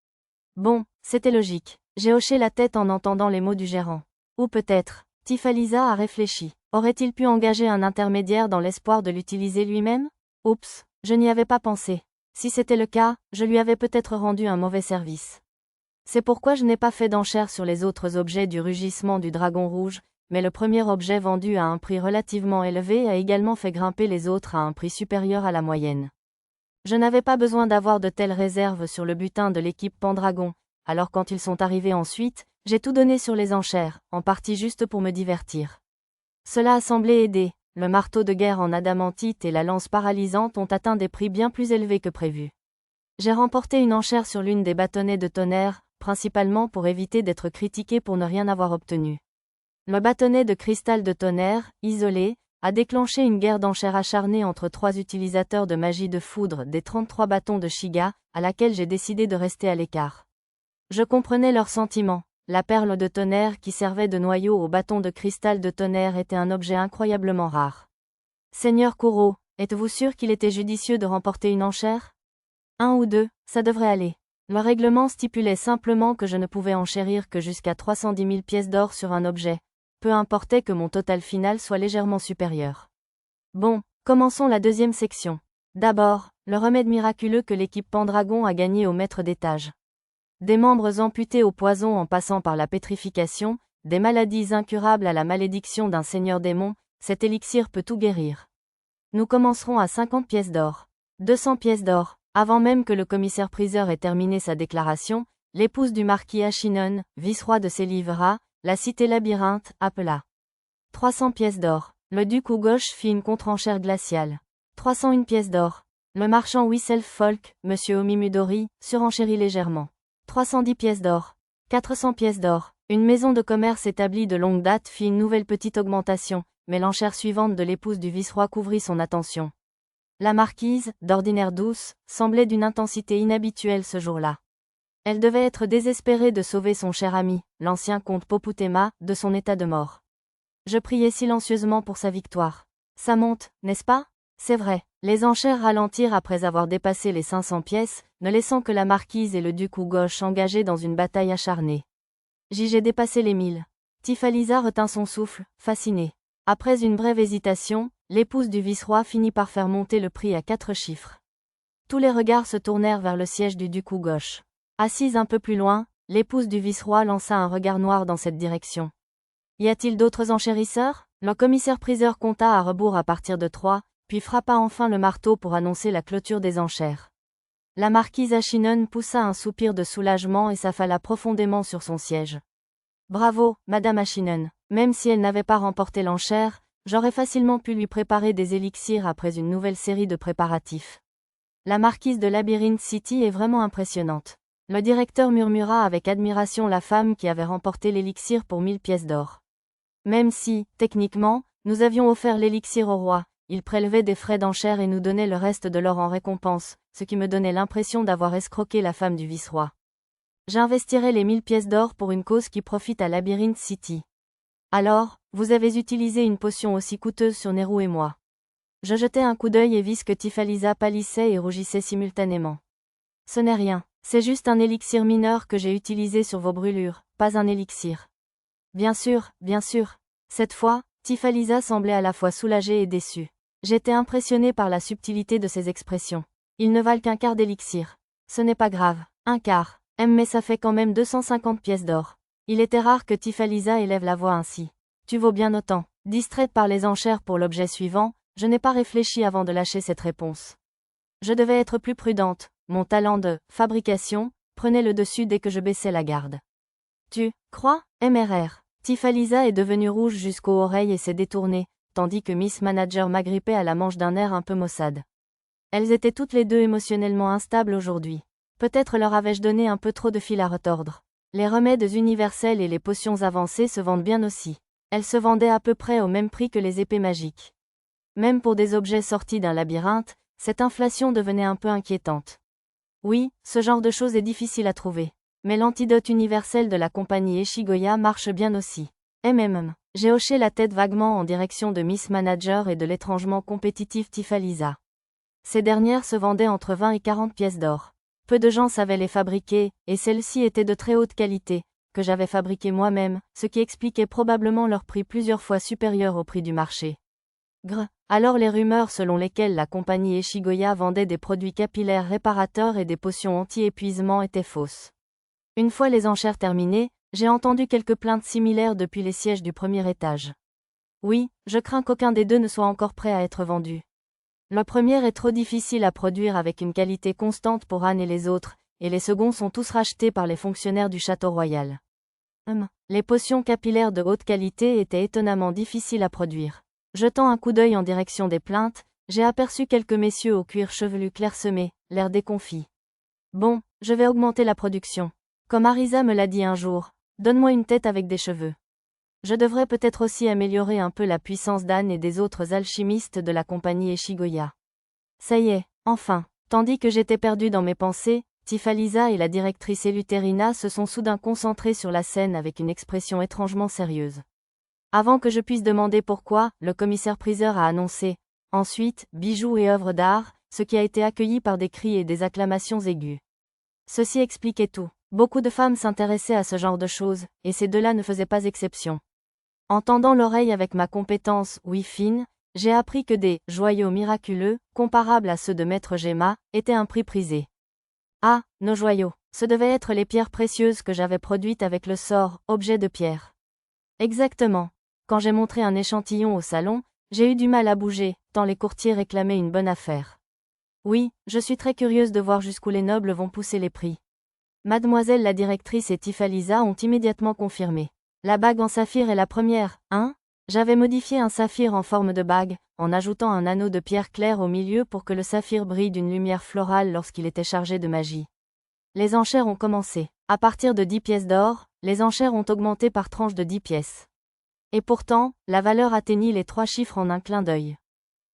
Bon, c'était logique. J'ai hoché la tête en entendant les mots du gérant. Ou peut-être, Tifalisa a réfléchi. Aurait-il pu engager un intermédiaire dans l'espoir de l'utiliser lui-même ? Oups, je n'y avais pas pensé. Si c'était le cas, je lui avais peut-être rendu un mauvais service. C'est pourquoi je n'ai pas fait d'enchère sur les autres objets du Rugissement du Dragon Rouge, mais le premier objet vendu à un prix relativement élevé a également fait grimper les autres à un prix supérieur à la moyenne. Je n'avais pas besoin d'avoir de telles réserves sur le butin de l'équipe Pendragon, alors quand ils sont arrivés ensuite, j'ai tout donné sur les enchères, en partie juste pour me divertir. Cela a semblé aider, le marteau de guerre en adamantite et la lance paralysante ont atteint des prix bien plus élevés que prévu. J'ai remporté une enchère sur l'une des bâtonnets de tonnerre, principalement pour éviter d'être critiqué pour ne rien avoir obtenu. Le bâtonnet de cristal de tonnerre, isolé, a déclenché une guerre d'enchères acharnée entre 3 utilisateurs de magie de foudre des 33 bâtons de Shiga, à laquelle j'ai décidé de rester à l'écart. Je comprenais leurs sentiments. La perle de tonnerre qui servait de noyau au bâton de cristal de tonnerre était un objet incroyablement rare. Seigneur Kuro, êtes-vous sûr qu'il était judicieux de remporter une enchère ? 1 ou 2, ça devrait aller. Le règlement stipulait simplement que je ne pouvais enchérir que jusqu'à 310 000 pièces d'or sur un objet. Peu importait que mon total final soit légèrement supérieur. Bon, commençons la deuxième section. D'abord, le remède miraculeux que l'équipe Pendragon a gagné au maître d'étage. Des membres amputés au poison en passant par la pétrification, des maladies incurables à la malédiction d'un seigneur démon, cet élixir peut tout guérir. Nous commencerons à 50 pièces d'or. 200 pièces d'or. Avant même que le commissaire-priseur ait terminé sa déclaration, l'épouse du marquis Ashinon, vice-roi de Célivra, la cité labyrinthe, appela. 300 pièces d'or. Le duc ou gauche fit une contre-enchère glaciale. 301 pièces d'or. Le marchand Wisself Folk, Monsieur Omimudori, surenchérit légèrement. 310 pièces d'or. 400 pièces d'or. Une maison de commerce établie de longue date fit une nouvelle petite augmentation, mais l'enchère suivante de l'épouse du vice-roi couvrit son attention. La marquise, d'ordinaire douce, semblait d'une intensité inhabituelle ce jour-là. Elle devait être désespérée de sauver son cher ami, l'ancien comte Poputema, de son état de mort. Je priais silencieusement pour sa victoire. Ça monte, n'est-ce pas? C'est vrai. Les enchères ralentirent après avoir dépassé les 500 pièces, ne laissant que la marquise et le duc ou gauche engagés dans une bataille acharnée. J'ai dépassé les 1000. Tifalisa retint son souffle, fascinée. Après une brève hésitation, l'épouse du vice-roi finit par faire monter le prix à 4 chiffres. Tous les regards se tournèrent vers le siège du duc ou gauche. Assise un peu plus loin, l'épouse du vice-roi lança un regard noir dans cette direction. Y a-t-il d'autres enchérisseurs? Le commissaire-priseur compta à rebours à partir de 3, puis frappa enfin le marteau pour annoncer la clôture des enchères. La marquise Ashinen poussa un soupir de soulagement et s'affala profondément sur son siège. Bravo, Madame Ashinen. Même si elle n'avait pas remporté l'enchère, j'aurais facilement pu lui préparer des élixirs après une nouvelle série de préparatifs. La marquise de Labyrinth City est vraiment impressionnante. Le directeur murmura avec admiration la femme qui avait remporté l'élixir pour 1000 pièces d'or. Même si, techniquement, nous avions offert l'élixir au roi, il prélevait des frais d'enchère et nous donnait le reste de l'or en récompense, ce qui me donnait l'impression d'avoir escroqué la femme du vice-roi. J'investirai les 1000 pièces d'or pour une cause qui profite à Labyrinth City. Alors, vous avez utilisé une potion aussi coûteuse sur Nehru et moi. Je jetai un coup d'œil et vis que Tifalisa pâlissait et rougissait simultanément. Ce n'est rien, c'est juste un élixir mineur que j'ai utilisé sur vos brûlures, pas un élixir. Bien sûr, bien sûr. Cette fois, Tifalisa semblait à la fois soulagée et déçue. J'étais impressionné par la subtilité de ses expressions. Ils ne valent qu'un quart d'élixir. Ce n'est pas grave, un quart. Mais ça fait quand même 250 pièces d'or. Il était rare que Tifalisa élève la voix ainsi. Tu vaux bien autant. Distraite par les enchères pour l'objet suivant, je n'ai pas réfléchi avant de lâcher cette réponse. Je devais être plus prudente. Mon talent de fabrication prenait le dessus dès que je baissais la garde. Tu crois, MRR? Tifalisa est devenue rouge jusqu'aux oreilles et s'est détournée, tandis que Miss Manager m'agrippait à la manche d'un air un peu maussade. Elles étaient toutes les deux émotionnellement instables aujourd'hui. Peut-être leur avais-je donné un peu trop de fil à retordre. Les remèdes universels et les potions avancées se vendent bien aussi. Elles se vendaient à peu près au même prix que les épées magiques. Même pour des objets sortis d'un labyrinthe, cette inflation devenait un peu inquiétante. Oui, ce genre de choses est difficile à trouver. Mais l'antidote universel de la compagnie Eshigoya marche bien aussi. J'ai hoché la tête vaguement en direction de Miss Manager et de l'étrangement compétitive Tifalisa. Ces dernières se vendaient entre 20 et 40 pièces d'or. Peu de gens savaient les fabriquer, et celles-ci étaient de très haute qualité, que j'avais fabriquées moi-même, ce qui expliquait probablement leur prix plusieurs fois supérieur au prix du marché. Alors les rumeurs selon lesquelles la compagnie Eshigoya vendait des produits capillaires réparateurs et des potions anti-épuisement étaient fausses. Une fois les enchères terminées, j'ai entendu quelques plaintes similaires depuis les sièges du premier étage. Oui, je crains qu'aucun des deux ne soit encore prêt à être vendu. Le premier est trop difficile à produire avec une qualité constante pour Anne et les autres, et les seconds sont tous rachetés par les fonctionnaires du château royal. Les potions capillaires de haute qualité étaient étonnamment difficiles à produire. Jetant un coup d'œil en direction des plaintes, j'ai aperçu quelques messieurs au cuir chevelu clairsemé, l'air déconfit. Bon, je vais augmenter la production. Comme Arisa me l'a dit un jour, donne-moi une tête avec des cheveux. Je devrais peut-être aussi améliorer un peu la puissance d'Anne et des autres alchimistes de la compagnie Eshigoya. Ça y est, enfin, tandis que j'étais perdu dans mes pensées, Tifalisa et la directrice Eleuthérina se sont soudain concentrés sur la scène avec une expression étrangement sérieuse. Avant que je puisse demander pourquoi, le commissaire-priseur a annoncé, ensuite, bijoux et œuvres d'art, ce qui a été accueilli par des cris et des acclamations aiguës. Ceci expliquait tout. Beaucoup de femmes s'intéressaient à ce genre de choses, et ces deux-là ne faisaient pas exception. En tendant l'oreille avec ma compétence, oui fine, j'ai appris que des « joyaux miraculeux », comparables à ceux de Maître Gemma, étaient un prix prisé. Ah, nos joyaux, ce devaient être les pierres précieuses que j'avais produites avec le sort « objet de pierre ». Exactement. Quand j'ai montré un échantillon au salon, j'ai eu du mal à bouger, tant les courtiers réclamaient une bonne affaire. Oui, je suis très curieuse de voir jusqu'où les nobles vont pousser les prix. Mademoiselle la directrice et Tifalisa ont immédiatement confirmé. La bague en saphir est la première, hein? J'avais modifié un saphir en forme de bague, en ajoutant un anneau de pierre claire au milieu pour que le saphir brille d'une lumière florale lorsqu'il était chargé de magie. Les enchères ont commencé. À partir de 10 pièces d'or, les enchères ont augmenté par tranche de 10 pièces. Et pourtant, la valeur atteignit les 3 chiffres en un clin d'œil.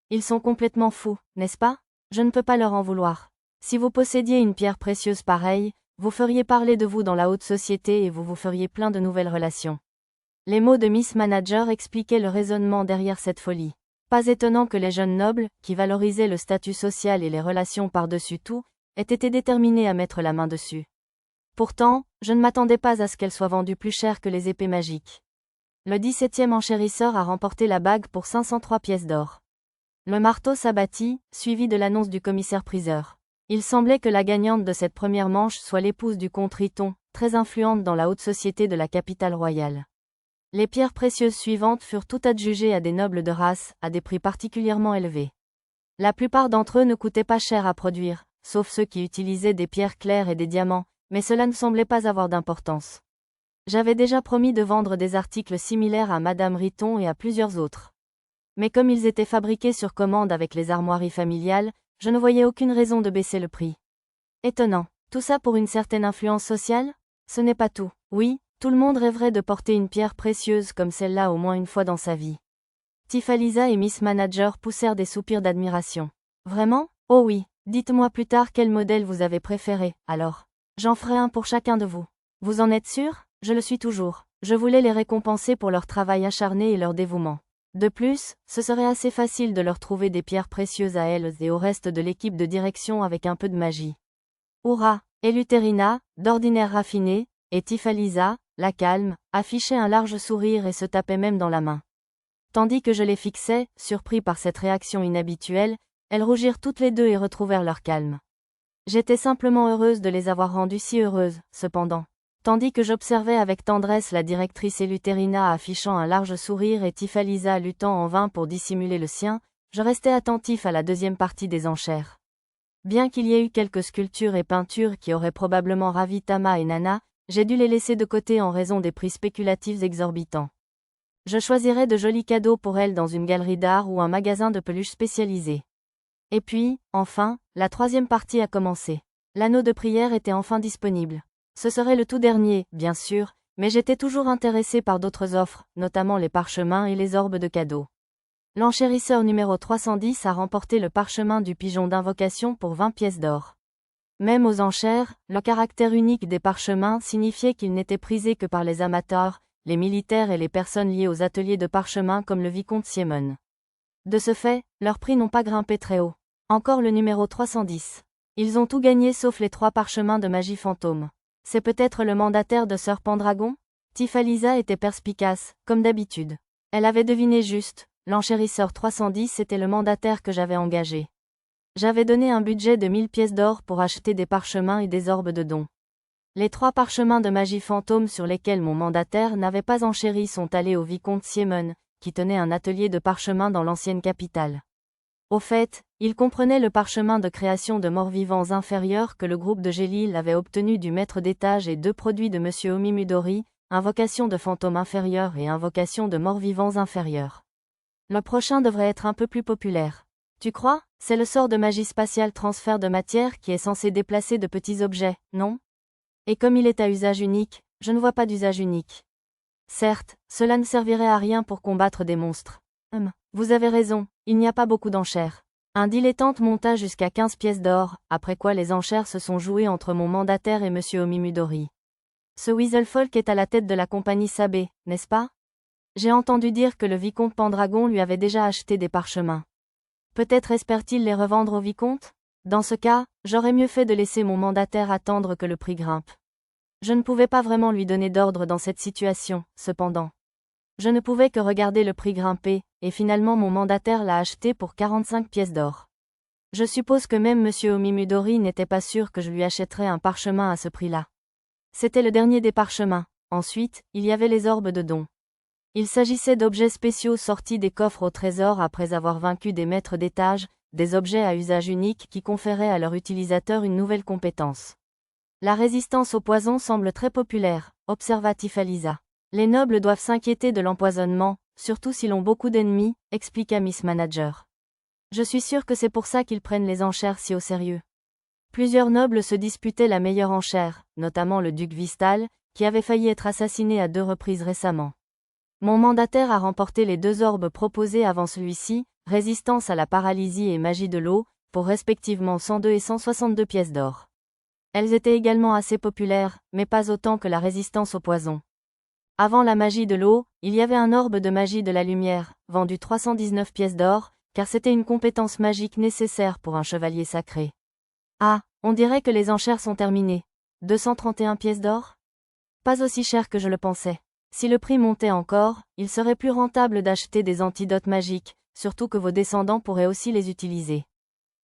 Ils sont complètement fous, n'est-ce pas? Je ne peux pas leur en vouloir. Si vous possédiez une pierre précieuse pareille, vous feriez parler de vous dans la haute société et vous vous feriez plein de nouvelles relations. Les mots de Miss Manager expliquaient le raisonnement derrière cette folie. Pas étonnant que les jeunes nobles, qui valorisaient le statut social et les relations par-dessus tout, aient été déterminés à mettre la main dessus. Pourtant, je ne m'attendais pas à ce qu'elle soit vendue plus cher que les épées magiques. Le 17e enchérisseur a remporté la bague pour 503 pièces d'or. Le marteau s'abattit, suivi de l'annonce du commissaire-priseur. Il semblait que la gagnante de cette première manche soit l'épouse du comte Riton, très influente dans la haute société de la capitale royale. Les pierres précieuses suivantes furent toutes adjugées à des nobles de race, à des prix particulièrement élevés. La plupart d'entre eux ne coûtaient pas cher à produire, sauf ceux qui utilisaient des pierres claires et des diamants, mais cela ne semblait pas avoir d'importance. J'avais déjà promis de vendre des articles similaires à Madame Riton et à plusieurs autres. Mais comme ils étaient fabriqués sur commande avec les armoiries familiales, je ne voyais aucune raison de baisser le prix. Étonnant. Tout ça pour une certaine influence sociale? Ce n'est pas tout. Oui, tout le monde rêverait de porter une pierre précieuse comme celle-là au moins une fois dans sa vie. Tifalisa et Miss Manager poussèrent des soupirs d'admiration. Vraiment? Oh oui, dites-moi plus tard quel modèle vous avez préféré, alors. J'en ferai un pour chacun de vous. Vous en êtes sûr? Je le suis toujours. Je voulais les récompenser pour leur travail acharné et leur dévouement. De plus, ce serait assez facile de leur trouver des pierres précieuses à elles et au reste de l'équipe de direction avec un peu de magie. Hurrah! Eleuthérina, d'ordinaire raffinée, et Tifalisa, la calme, affichait un large sourire et se tapait même dans la main. Tandis que je les fixais, surpris par cette réaction inhabituelle, elles rougirent toutes les deux et retrouvèrent leur calme. J'étais simplement heureuse de les avoir rendues si heureuses, cependant. Tandis que j'observais avec tendresse la directrice Eleuthérina affichant un large sourire et Tifalisa luttant en vain pour dissimuler le sien, je restais attentif à la deuxième partie des enchères. Bien qu'il y ait eu quelques sculptures et peintures qui auraient probablement ravi Tama et Nana, j'ai dû les laisser de côté en raison des prix spéculatifs exorbitants. Je choisirais de jolis cadeaux pour elles dans une galerie d'art ou un magasin de peluches spécialisé. Et puis, enfin, la troisième partie a commencé. L'anneau de prière était enfin disponible. Ce serait le tout dernier, bien sûr, mais j'étais toujours intéressé par d'autres offres, notamment les parchemins et les orbes de cadeaux. L'enchérisseur numéro 310 a remporté le parchemin du pigeon d'invocation pour 20 pièces d'or. Même aux enchères, le caractère unique des parchemins signifiait qu'ils n'étaient prisés que par les amateurs, les militaires et les personnes liées aux ateliers de parchemin comme le vicomte Siemon. De ce fait, leurs prix n'ont pas grimpé très haut. Encore le numéro 310. Ils ont tout gagné sauf les 3 parchemins de magie fantôme. C'est peut-être le mandataire de Sir Pendragon? Tifalisa était perspicace, comme d'habitude. Elle avait deviné juste, l'enchérisseur 310 était le mandataire que j'avais engagé. J'avais donné un budget de 1000 pièces d'or pour acheter des parchemins et des orbes de dons. Les 3 parchemins de magie fantôme sur lesquels mon mandataire n'avait pas enchéri sont allés au vicomte Siemon, qui tenait un atelier de parchemin dans l'ancienne capitale. Au fait, il comprenait le parchemin de création de morts-vivants inférieurs que le groupe de Gélil avait obtenu du maître d'étage et 2 produits de M. Omimudori, invocation de fantômes inférieurs et invocation de morts-vivants inférieurs. Le prochain devrait être un peu plus populaire. Tu crois? C'est le sort de magie spatiale transfert de matière qui est censé déplacer de petits objets, non? Et comme il est à usage unique, je ne vois pas d'usage unique. Certes, cela ne servirait à rien pour combattre des monstres. Vous avez raison, il n'y a pas beaucoup d'enchères. Un dilettante monta jusqu'à 15 pièces d'or, après quoi les enchères se sont jouées entre mon mandataire et M. Omimudori. Ce Weaselfolk est à la tête de la compagnie Sabé, n'est-ce pas? J'ai entendu dire que le vicomte Pendragon lui avait déjà acheté des parchemins. Peut-être espère-t-il les revendre au vicomte? Dans ce cas, j'aurais mieux fait de laisser mon mandataire attendre que le prix grimpe. Je ne pouvais pas vraiment lui donner d'ordre dans cette situation, cependant. Je ne pouvais que regarder le prix grimper, et finalement mon mandataire l'a acheté pour 45 pièces d'or. Je suppose que même M. Omimudori n'était pas sûr que je lui achèterais un parchemin à ce prix-là. C'était le dernier des parchemins. Ensuite, il y avait les orbes de dons. Il s'agissait d'objets spéciaux sortis des coffres au trésor après avoir vaincu des maîtres d'étage, des objets à usage unique qui conféraient à leur utilisateur une nouvelle compétence. La résistance au poison semble très populaire, observa Tifalisa. Les nobles doivent s'inquiéter de l'empoisonnement, surtout s'ils ont beaucoup d'ennemis, expliqua Miss Manager. Je suis sûre que c'est pour ça qu'ils prennent les enchères si au sérieux. Plusieurs nobles se disputaient la meilleure enchère, notamment le duc Vistal, qui avait failli être assassiné à 2 reprises récemment. Mon mandataire a remporté les 2 orbes proposés avant celui-ci, résistance à la paralysie et magie de l'eau, pour respectivement 102 et 162 pièces d'or. Elles étaient également assez populaires, mais pas autant que la résistance au poison. Avant la magie de l'eau, il y avait un orbe de magie de la lumière, vendu 319 pièces d'or, car c'était une compétence magique nécessaire pour un chevalier sacré. Ah, on dirait que les enchères sont terminées. 231 pièces d'or? Pas aussi cher que je le pensais. Si le prix montait encore, il serait plus rentable d'acheter des antidotes magiques, surtout que vos descendants pourraient aussi les utiliser.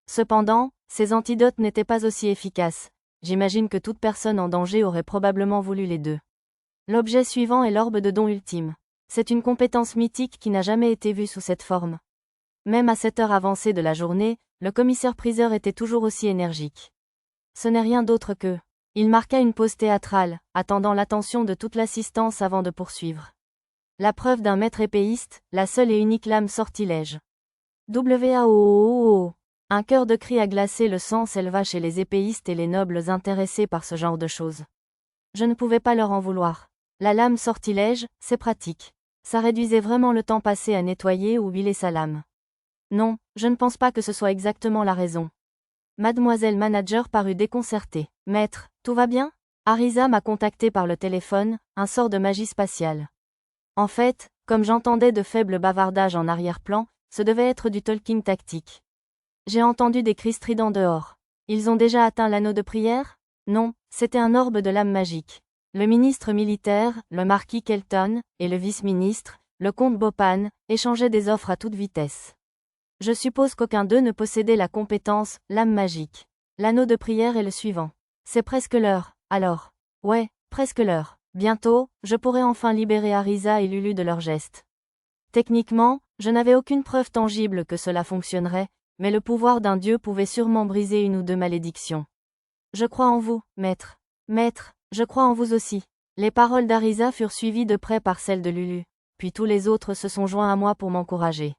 Cependant, ces antidotes n'étaient pas aussi efficaces. J'imagine que toute personne en danger aurait probablement voulu les 2. L'objet suivant est l'orbe de don ultime. C'est une compétence mythique qui n'a jamais été vue sous cette forme. Même à cette heure avancée de la journée, le commissaire-priseur était toujours aussi énergique. Ce n'est rien d'autre que... Il marqua une pause théâtrale, attendant l'attention de toute l'assistance avant de poursuivre. La preuve d'un maître épéiste, la seule et unique lame sortilège. WAOOO. Un chœur de cris à glacer le sang s'éleva chez les épéistes et les nobles intéressés par ce genre de choses. Je ne pouvais pas leur en vouloir. La lame sortilège, c'est pratique. Ça réduisait vraiment le temps passé à nettoyer ou huiler sa lame. Non, je ne pense pas que ce soit exactement la raison. Mademoiselle Manager parut déconcertée. Maître, tout va bien? Arisa m'a contacté par le téléphone, un sort de magie spatiale. En fait, comme j'entendais de faibles bavardages en arrière-plan, ce devait être du talking tactique. J'ai entendu des cris stridents dehors. Ils ont déjà atteint l'anneau de prière? Non, c'était un orbe de lame magique. Le ministre militaire, le marquis Kelton, et le vice-ministre, le comte Bopan, échangeaient des offres à toute vitesse. Je suppose qu'aucun d'eux ne possédait la compétence « lame magique ». L'anneau de prière est le suivant. C'est presque l'heure, alors. Ouais, presque l'heure. Bientôt, je pourrai enfin libérer Arisa et Lulu de leurs gestes. Techniquement, je n'avais aucune preuve tangible que cela fonctionnerait, mais le pouvoir d'un dieu pouvait sûrement briser 1 ou 2 malédictions. Je crois en vous, maître. Maître, je crois en vous aussi. Les paroles d'Arisa furent suivies de près par celles de Lulu, puis tous les autres se sont joints à moi pour m'encourager.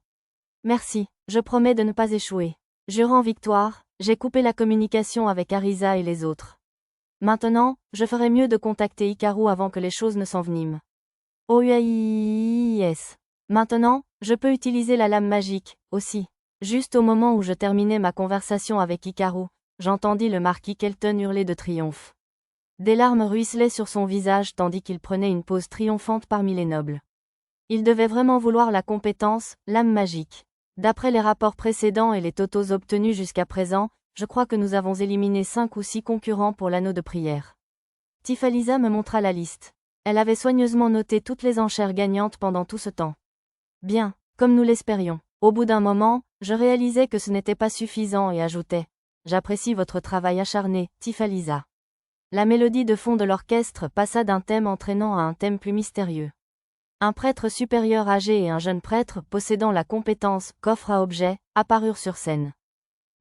Merci, je promets de ne pas échouer. Jurant victoire, j'ai coupé la communication avec Arisa et les autres. Maintenant, je ferais mieux de contacter Hikaru avant que les choses ne s'enveniment. OUAIS. Maintenant, je peux utiliser la lame magique, aussi. Juste au moment où je terminais ma conversation avec Hikaru, j'entendis le marquis Kelton hurler de triomphe. Des larmes ruisselaient sur son visage tandis qu'il prenait une pose triomphante parmi les nobles. Il devait vraiment vouloir la compétence, lame magique. D'après les rapports précédents et les totaux obtenus jusqu'à présent, je crois que nous avons éliminé 5 ou 6 concurrents pour l'anneau de prière. Tifalisa me montra la liste. Elle avait soigneusement noté toutes les enchères gagnantes pendant tout ce temps. Bien, comme nous l'espérions. Au bout d'un moment, je réalisais que ce n'était pas suffisant et ajoutais « J'apprécie votre travail acharné, Tifalisa ». La mélodie de fond de l'orchestre passa d'un thème entraînant à un thème plus mystérieux. Un prêtre supérieur âgé et un jeune prêtre possédant la compétence « coffre à objets » apparurent sur scène.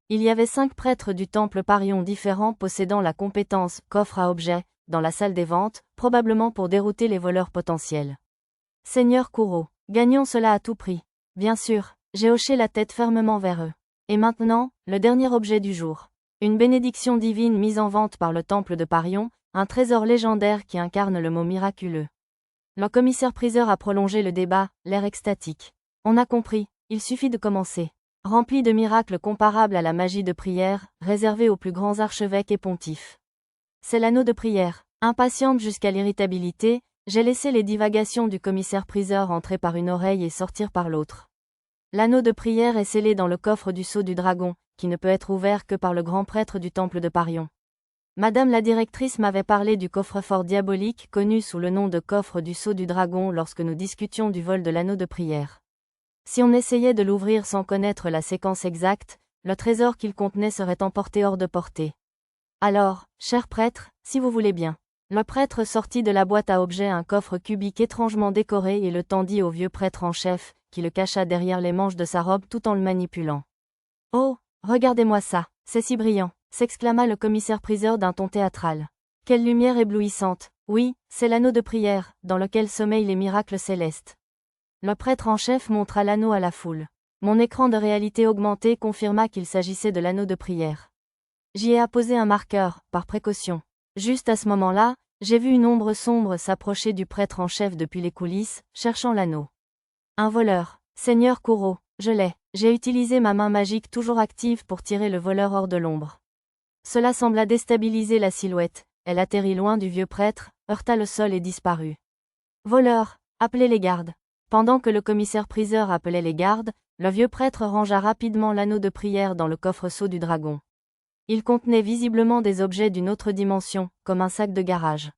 Il y avait 5 prêtres du temple Parion différents possédant la compétence « coffre à objets » dans la salle des ventes, probablement pour dérouter les voleurs potentiels. Seigneur Kuro, gagnons cela à tout prix. Bien sûr, j'ai hoché la tête fermement vers eux. Et maintenant, le dernier objet du jour. Une bénédiction divine mise en vente par le temple de Parion, un trésor légendaire qui incarne le mot miraculeux. Le commissaire-priseur a prolongé le débat, l'air extatique. On a compris, il suffit de commencer. Rempli de miracles comparables à la magie de prière, réservée aux plus grands archevêques et pontifes. C'est l'anneau de prière. Impatiente jusqu'à l'irritabilité, j'ai laissé les divagations du commissaire-priseur entrer par une oreille et sortir par l'autre. L'anneau de prière est scellé dans le coffre du sceau du dragon, qui ne peut être ouvert que par le grand prêtre du temple de Parion. Madame la directrice m'avait parlé du coffre-fort diabolique connu sous le nom de coffre du sceau du dragon lorsque nous discutions du vol de l'anneau de prière. Si on essayait de l'ouvrir sans connaître la séquence exacte, le trésor qu'il contenait serait emporté hors de portée. Alors, cher prêtre, si vous voulez bien. Le prêtre sortit de la boîte à objets un coffre cubique étrangement décoré et le tendit au vieux prêtre en chef, qui le cacha derrière les manches de sa robe tout en le manipulant. « Oh, regardez-moi ça, c'est si brillant !» s'exclama le commissaire-priseur d'un ton théâtral. « Quelle lumière éblouissante! Oui, c'est l'anneau de prière, dans lequel sommeillent les miracles célestes. Le prêtre en chef montra l'anneau à la foule. Mon écran de réalité augmentée confirma qu'il s'agissait de l'anneau de prière. J'y ai apposé un marqueur, par précaution. Juste à ce moment-là, j'ai vu une ombre sombre s'approcher du prêtre en chef depuis les coulisses, cherchant l'anneau. Un voleur. Seigneur Kuro, je l'ai. J'ai utilisé ma main magique toujours active pour tirer le voleur hors de l'ombre. Cela sembla déstabiliser la silhouette. Elle atterrit loin du vieux prêtre, heurta le sol et disparut. Voleur, appelez les gardes. Pendant que le commissaire-priseur appelait les gardes, le vieux prêtre rangea rapidement l'anneau de prière dans le coffre-sceau du dragon. Il contenait visiblement des objets d'une autre dimension, comme un sac de garage.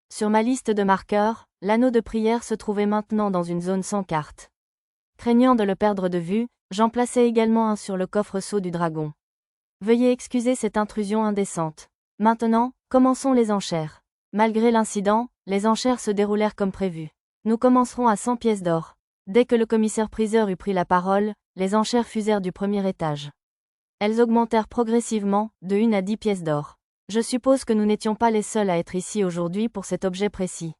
Sur ma liste de marqueurs, l'anneau de prière se trouvait maintenant dans une zone sans carte. Craignant de le perdre de vue, j'en plaçai également un sur le coffre-sceau du dragon. Veuillez excuser cette intrusion indécente. Maintenant, commençons les enchères. Malgré l'incident, les enchères se déroulèrent comme prévu. Nous commencerons à 100 pièces d'or. Dès que le commissaire-priseur eut pris la parole, les enchères fusèrent du premier étage. Elles augmentèrent progressivement, de 1 à 10 pièces d'or. Je suppose que nous n'étions pas les seuls à être ici aujourd'hui pour cet objet précis.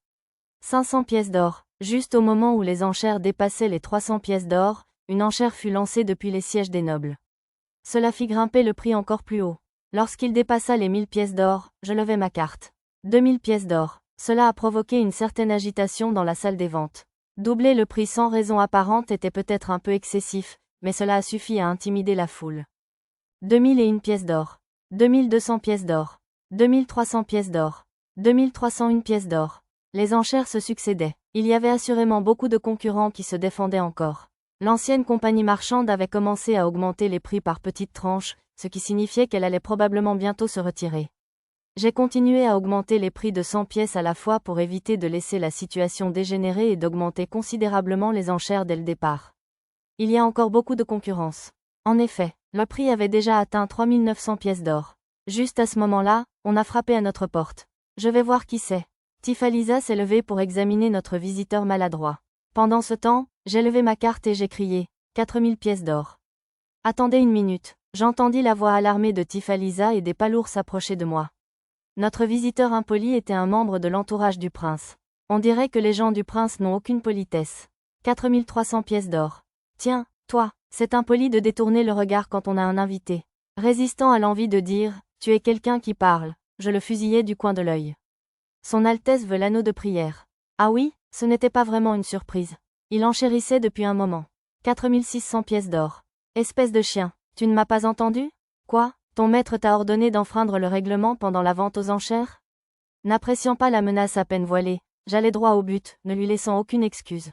500 pièces d'or. Juste au moment où les enchères dépassaient les 300 pièces d'or, une enchère fut lancée depuis les sièges des nobles. Cela fit grimper le prix encore plus haut. Lorsqu'il dépassa les 1000 pièces d'or, je levai ma carte. 2000 pièces d'or. Cela a provoqué une certaine agitation dans la salle des ventes. Doubler le prix sans raison apparente était peut-être un peu excessif, mais cela a suffi à intimider la foule. 2001 pièces d'or. 2200 pièces d'or. 2300 pièces d'or. 2301 pièces d'or. Les enchères se succédaient. Il y avait assurément beaucoup de concurrents qui se défendaient encore. L'ancienne compagnie marchande avait commencé à augmenter les prix par petites tranches, ce qui signifiait qu'elle allait probablement bientôt se retirer. J'ai continué à augmenter les prix de 100 pièces à la fois pour éviter de laisser la situation dégénérer et d'augmenter considérablement les enchères dès le départ. Il y a encore beaucoup de concurrence. En effet, le prix avait déjà atteint 3900 pièces d'or. Juste à ce moment-là, on a frappé à notre porte. Je vais voir qui c'est. Tifalisa s'est levée pour examiner notre visiteur maladroit. Pendant ce temps, j'ai levé ma carte et j'ai crié « 4000 pièces d'or ». Attendez une minute. J'entendis la voix alarmée de Tifalisa et des palourds s'approcher de moi. Notre visiteur impoli était un membre de l'entourage du prince. On dirait que les gens du prince n'ont aucune politesse. 4300 pièces d'or. Tiens, toi, c'est impoli de détourner le regard quand on a un invité. Résistant à l'envie de dire « Tu es quelqu'un qui parle », je le fusillai du coin de l'œil. Son Altesse veut l'anneau de prière. Ah oui, ce n'était pas vraiment une surprise. Il enchérissait depuis un moment. 4600 pièces d'or. Espèce de chien, tu ne m'as pas entendu? Quoi, ton maître t'a ordonné d'enfreindre le règlement pendant la vente aux enchères? N'appréciant pas la menace à peine voilée, j'allai droit au but, ne lui laissant aucune excuse.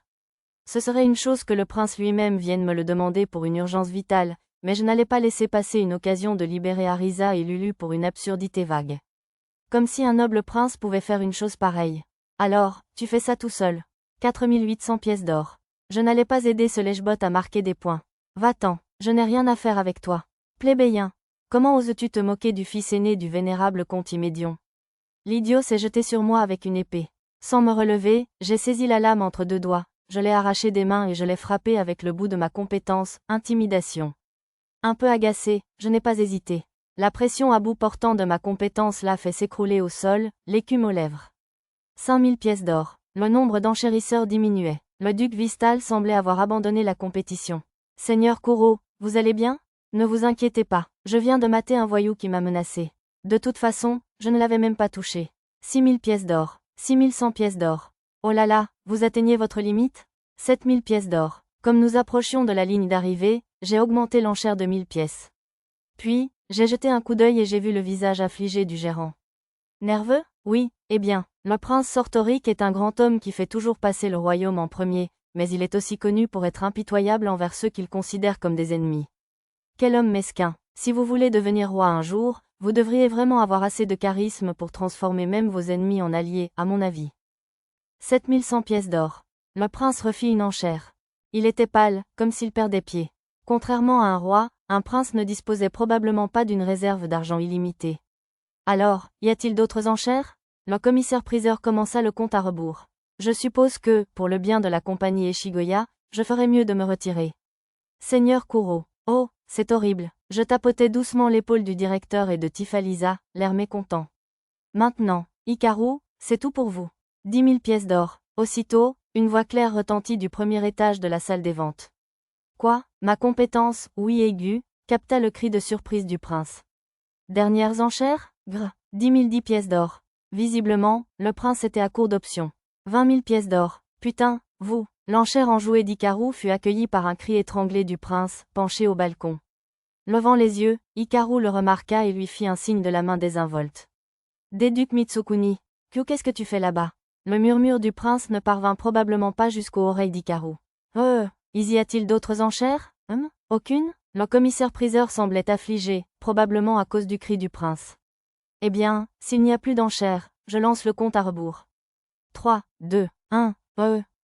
Ce serait une chose que le prince lui-même vienne me le demander pour une urgence vitale, mais je n'allais pas laisser passer une occasion de libérer Arisa et Lulu pour une absurdité vague. Comme si un noble prince pouvait faire une chose pareille. Alors, tu fais ça tout seul. 4800 pièces d'or. Je n'allais pas aider ce lèche-bot à marquer des points. Va-t'en, je n'ai rien à faire avec toi. Plébéien. Comment oses-tu te moquer du fils aîné du vénérable comte Imédion? L'idiot s'est jeté sur moi avec une épée. Sans me relever, j'ai saisi la lame entre deux doigts, je l'ai arrachée des mains et je l'ai frappé avec le bout de ma compétence, intimidation. Un peu agacé, je n'ai pas hésité. La pression à bout portant de ma compétence l'a fait s'écrouler au sol, l'écume aux lèvres. 5000 pièces d'or. Le nombre d'enchérisseurs diminuait. Le duc Vistal semblait avoir abandonné la compétition. Seigneur Kuro, vous allez bien? Ne vous inquiétez pas, je viens de mater un voyou qui m'a menacé. De toute façon, je ne l'avais même pas touché. 6000 pièces d'or. 6100 pièces d'or. Oh là là, vous atteignez votre limite? 7000 pièces d'or. Comme nous approchions de la ligne d'arrivée, j'ai augmenté l'enchère de 1000 pièces. Puis, j'ai jeté un coup d'œil et j'ai vu le visage affligé du gérant. Nerveux? Oui, eh bien, le prince Sortoric est un grand homme qui fait toujours passer le royaume en premier, mais il est aussi connu pour être impitoyable envers ceux qu'il considère comme des ennemis. Quel homme mesquin! Si vous voulez devenir roi un jour, vous devriez vraiment avoir assez de charisme pour transformer même vos ennemis en alliés, à mon avis. 7100 pièces d'or. Le prince refit une enchère. Il était pâle, comme s'il perdait pied. Contrairement à un roi, un prince ne disposait probablement pas d'une réserve d'argent illimitée. Alors, y a-t-il d'autres enchères? Le commissaire-priseur commença le compte à rebours. Je suppose que, pour le bien de la compagnie Eshigoya, je ferais mieux de me retirer. Seigneur Kuro. Oh, c'est horrible. Je tapotai doucement l'épaule du directeur et de Tifalisa, l'air mécontent. Maintenant, Hikaru, c'est tout pour vous. 10 000 pièces d'or. Aussitôt, Une voix claire retentit du premier étage de la salle des ventes. Quoi, ma compétence, oui aiguë, capta le cri de surprise du prince. Dernières enchères, 10 pièces d'or. Visiblement, le prince était à court d'options. 20 000 pièces d'or. Putain, vous. L'enchère enjouée d'Hikaru fut accueillie par un cri étranglé du prince, penché au balcon. Levant les yeux, Hikaru le remarqua et lui fit un signe de la main désinvolte. Déduc Mitsukuni. Qu'est-ce que tu fais là-bas? Le murmure du prince ne parvint probablement pas jusqu'aux oreilles d'Hikaru. Y a-t-il d'autres enchères? Aucune? Le commissaire-priseur semblait affligé, probablement à cause du cri du prince. Eh bien, s'il n'y a plus d'enchères, je lance le compte à rebours. 3, 2, 1,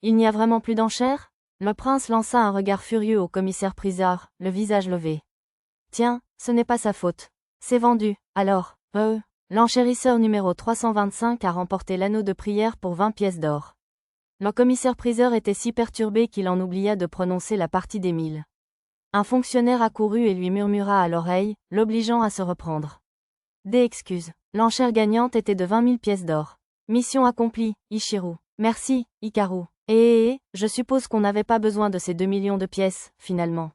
il n'y a vraiment plus d'enchères? Le prince lança un regard furieux au commissaire-priseur, le visage levé. Tiens, ce n'est pas sa faute. C'est vendu, alors, l'enchérisseur numéro 325 a remporté l'anneau de prière pour 20 pièces d'or. Le commissaire-priseur était si perturbé qu'il en oublia de prononcer la partie des 1000. Un fonctionnaire accourut et lui murmura à l'oreille, l'obligeant à se reprendre. Des excuses. L'enchère gagnante était de 20 000 pièces d'or. Mission accomplie, Ichiru. Merci, Hikaru. Je suppose qu'on n'avait pas besoin de ces 2 millions de pièces, finalement.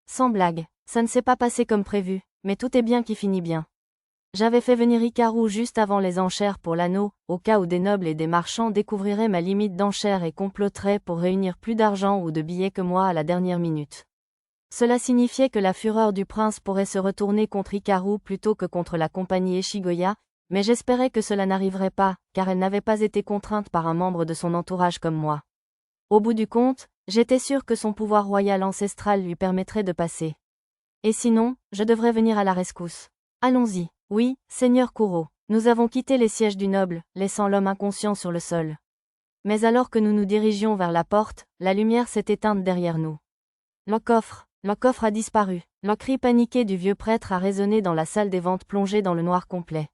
Sans blague, ça ne s'est pas passé comme prévu, mais tout est bien qui finit bien. J'avais fait venir Hikaru juste avant les enchères pour l'anneau, au cas où des nobles et des marchands découvriraient ma limite d'enchères et comploteraient pour réunir plus d'argent ou de billets que moi à la dernière minute. Cela signifiait que la fureur du prince pourrait se retourner contre Hikaru plutôt que contre la compagnie Eshigoya, mais j'espérais que cela n'arriverait pas, car elle n'avait pas été contrainte par un membre de son entourage comme moi. Au bout du compte, j'étais sûr que son pouvoir royal ancestral lui permettrait de passer. Et sinon, je devrais venir à la rescousse. Allons-y. Oui, Seigneur Kuro. Nous avons quitté les sièges du noble, laissant l'homme inconscient sur le sol. Mais alors que nous nous dirigions vers la porte, la lumière s'est éteinte derrière nous. Le coffre a disparu. Le cri paniqué du vieux prêtre a résonné dans la salle des ventes plongée dans le noir complet.